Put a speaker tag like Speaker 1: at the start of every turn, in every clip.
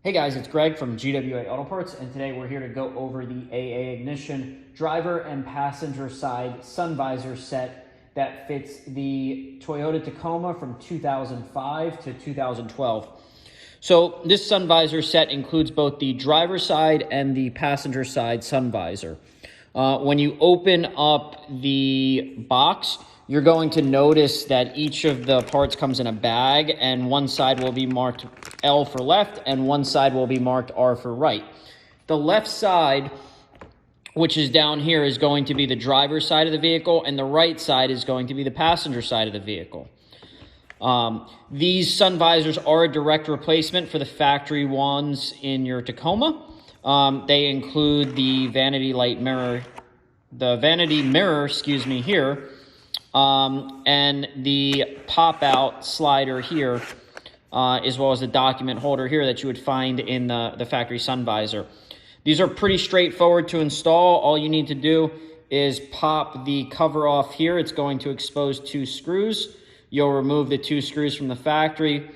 Speaker 1: Hey guys, it's Greg from GWA Auto Parts, and today we're here to go over the AA Ignition driver and passenger side sun visor set that fits the Toyota Tacoma from 2005 to 2012. So this sun visor set includes both the driver side and the passenger side sun visor. When you open up the box, you're going to notice that each of the parts comes in a bag, and one side will be marked L for left and one side will be marked R for right. The left side, which is down here, is going to be the driver's side of the vehicle, and the right side is going to be the passenger side of the vehicle. These sun visors are a direct replacement for the factory ones in your Tacoma. They include the vanity mirror here, and the pop-out slider here, as well as the document holder here that you would find in the factory sun visor. These are pretty straightforward to install. All you need to do is pop the cover off here. It's going to expose 2 screws. You'll remove the 2 screws from the factory,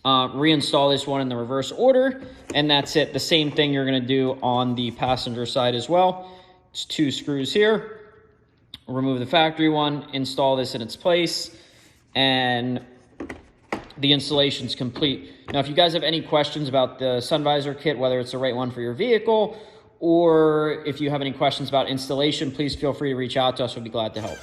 Speaker 1: reinstall this one in the reverse order, and that's it. The same thing you're going to do on the passenger side as well. It's 2 screws here. Remove the factory one, install this in its place, and the installation's complete. Now, if you guys have any questions about the sun visor kit, whether it's the right one for your vehicle, or if you have any questions about installation, please feel free to reach out to us. We'll be glad to help.